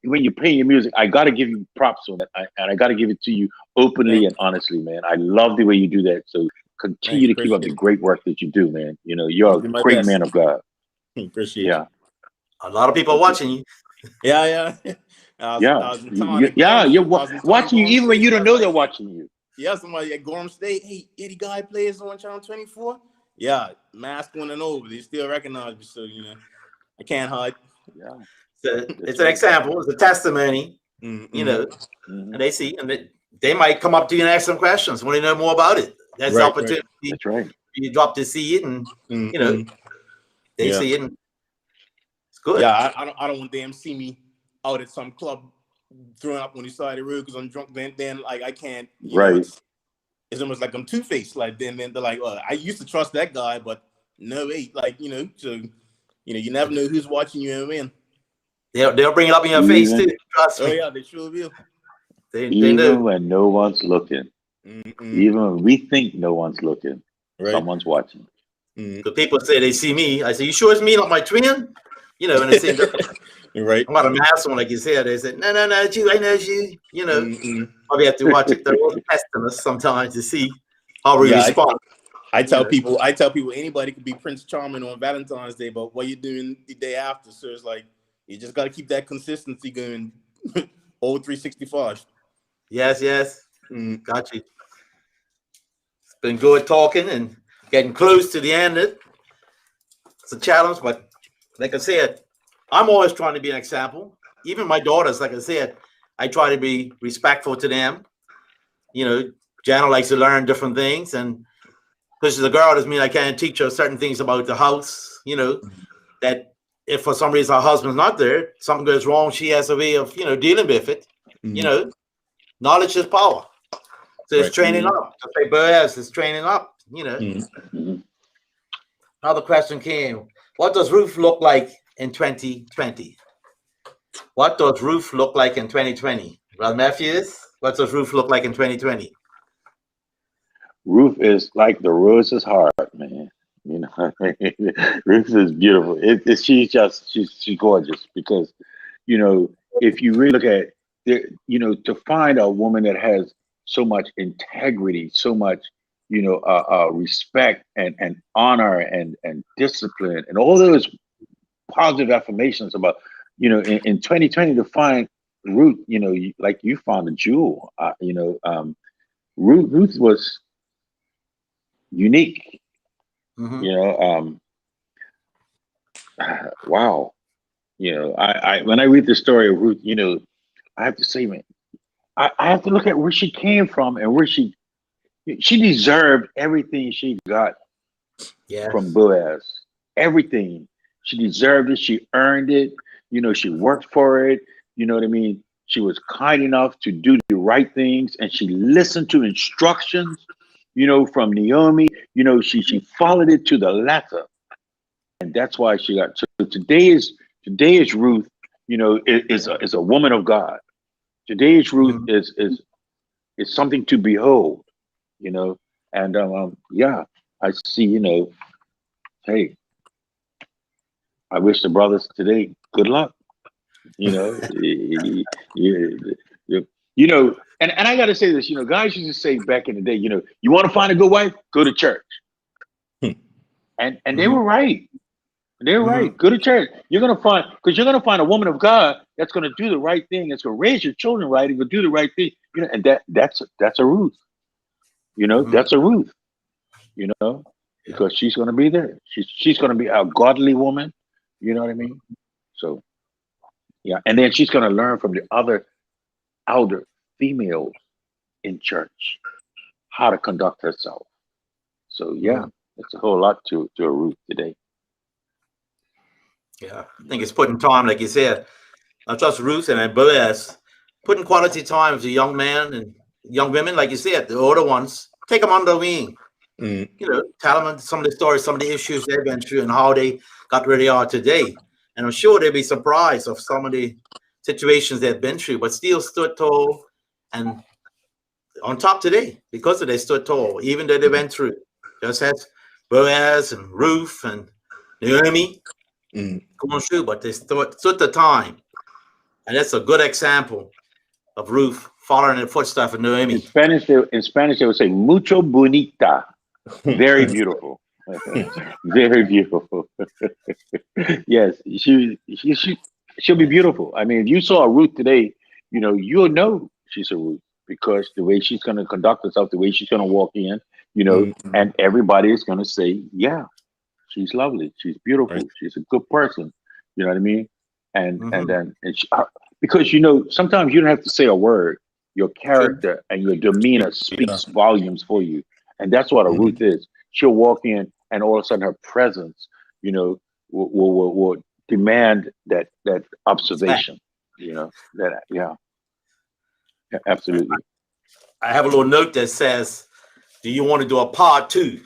when you're playing your music. I got to give you props on that, and I got to give it to you openly thank and honestly, man. I love the way you do that. So thank continue you. to keep up Appreciate the it. great work that you do, man. I'll You're a do my great best. man of God. Appreciate you. Yeah, A lot of people watching you. Yeah, yeah. yeah, I was in town at yeah. Gorham. You're I was in town watching you Gorham even when State. you don't Somebody know was they're like, watching you. yeah, somebody at Gorham State. Hey, Eddie Guy plays on channel 24. Yeah, mask on and over. They still recognize me, so I can't hide. Yeah, It's that's an right. example. It's a testimony. You Mm-mm. know, Hmm. and they see, and they might come up to you and ask some questions when they know more about it. That's the Right, right. opportunity. That's right. You drop to see it, and Mm-mm. they Yeah, see it, and it's good. yeah. I don't want them to see me out at some club throwing up on the side of the road because I'm drunk. Then like I can't. Right. It's almost like I'm two-faced. Like then they're like, oh, I used to trust that guy, but no, wait, like so you never know who's watching you and when. They'll bring it up in your face too. Even Trust Oh me. yeah, they sure will. They know. even when no one's looking, Mm-mm. even when we think no one's looking, Right. someone's watching. Mm. Because people say they see me. I say, you sure it's me, not my twin? And they say, Right. I'm not a mask on, like you said. They said, no, it's you. I know it's you. Mm-mm. Probably have to watch it. They're all testing us sometimes to see how we Yeah, respond. I You tell know. people, anybody could be Prince Charming on Valentine's Day, but what you doing the day after? So it's like you just got to keep that consistency going. Old 365. Yes. Mm. Got you. It's been good talking and getting close to the end. It's a challenge, but like I said, I'm always trying to be an example. Even my daughters, like I said, I try to be respectful to them. Jana likes to learn different things, and because she's a girl doesn't mean I can't teach her certain things about the house. That if for some reason her husband's not there, something goes wrong, she has a way of dealing with it. You Mm. know, knowledge is power. So it's Right. training Mhm, up. Just like Boaz is training up. Mm. mhm. Another question came. What does Ruth look like in 2020? What does Ruth look like in 2020? Well, Matthews, what does Ruth look like in 2020? Ruth is like the rose's heart, man. Ruth is beautiful. She's gorgeous because if you really look at to find a woman that has so much integrity, so much respect and honor and discipline and all those positive affirmations about in 2020 to find Ruth, like you found a jewel. Ruth was unique. Mm-hmm. You know, wow. I when I read the story of Ruth, I have to say, man, I have to look at where she came from and where she deserved everything she got from Yes. Boaz. Everything. She deserved it. She earned it. She worked for it. You know what I mean? She was kind enough to do the right things and she listened to instructions, from Naomi. She followed it to the letter. And that's why she got. So today is Ruth, is a woman of God. Today's Ruth Mm-hmm. is something to behold, and yeah, I see, hey, I wish the brothers today good luck. You know, you, and I got to say this, guys used to say back in the day, you want to find a good wife, go to church, and they Mm-hmm. were right. They're Mm-hmm. right. Go to church. Because you're gonna find a woman of God that's gonna do the right thing. That's gonna raise your children right and gonna do the right thing. And that's a Ruth. Mm-hmm. That's a Ruth. You know, Yeah. because she's gonna be there. She's gonna be a godly woman. You know what I mean? So Yeah, and then she's going to learn from the other elder females in church how to conduct herself. So yeah, it's a whole lot to a Ruth today. Yeah, I think it's putting time, like you said, not just Ruth and Boaz, putting quality time with the young man and young women, like you said, the older ones, take them under the wing. Mm. You know, tell them some of the stories, some of the issues they've been through and how they got where they are today. And I'm sure they'll be surprised of some of the situations they've been through, but still stood tall and on top today because of they stood tall, even though they went through. Just as Boaz and Ruth and Naomi going through, but they stood the time. And that's a good example of Ruth following in the footsteps of Naomi. In Spanish, they would say mucho bonita, very beautiful, very beautiful. Yes, she'll be beautiful. I mean, if you saw a Ruth today, you know you'll know she's a Ruth because the way she's going to conduct herself, the way she's going to walk in, you know, and everybody is going to say, yeah, she's lovely, she's beautiful, Right. she's a good person. You know what I mean? And because you know sometimes you don't have to say a word. Your character and your demeanor speaks volumes for you, and that's what a Ruth is. She'll walk in, and all of a sudden her presence, you know, will demand that observation. You know that, yeah, absolutely. I have a little note that says, "Do you want to do a part 2?"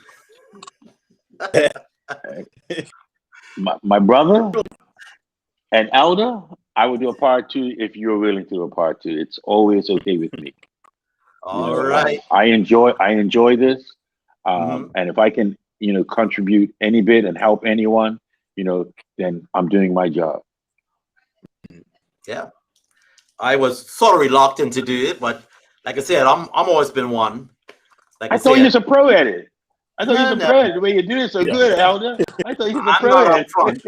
My brother and elder, I would do a part 2 if you're willing to do a part 2. It's always okay with me. All right. I enjoy this, and if I can, you know, contribute any bit and help anyone, you know, then I'm doing my job. Yeah, I was sort of reluctant to do it, but like I said, I'm always been one. Like I thought you was a pro at it. I thought you was a No. pro at it. The way you do it so good, Elder. I thought you was a I'm pro not at up front.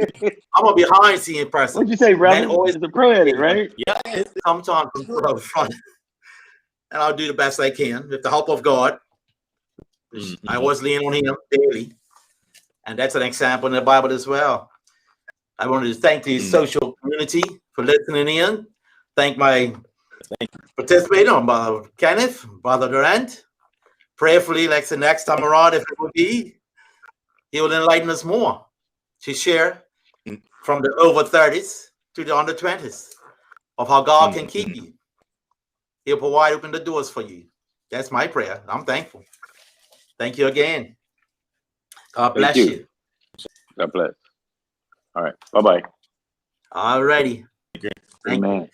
I'm a behind scene person. What'd you say, brother? Man always He's a pro at it, right? Yeah. sometimes I'm up front, and I'll do the best I can with the help of God. I always lean on Him daily, and that's an example in the Bible as well. I wanted to thank the social community for listening in. Thank my participator, Brother Kenneth, Brother Durant. Prayerfully, like the next time around, if it would be, He will enlighten us more to share from the over 30s to the under 20s of how God can keep you. He'll provide, open the doors for you. That's my prayer. I'm thankful. Thank you again. God bless you. God bless. All right. Bye-bye. All righty. Amen.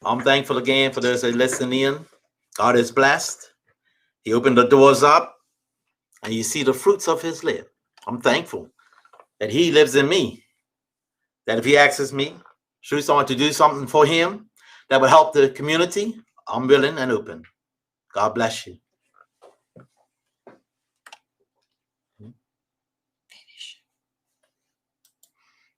I'm thankful again for those that listen in. God is blessed. He opened the doors up, and you see the fruits of His lip. I'm thankful that He lives in me. That if He asks me, through someone to do something for Him that will help the community, I'm willing and open. God bless you.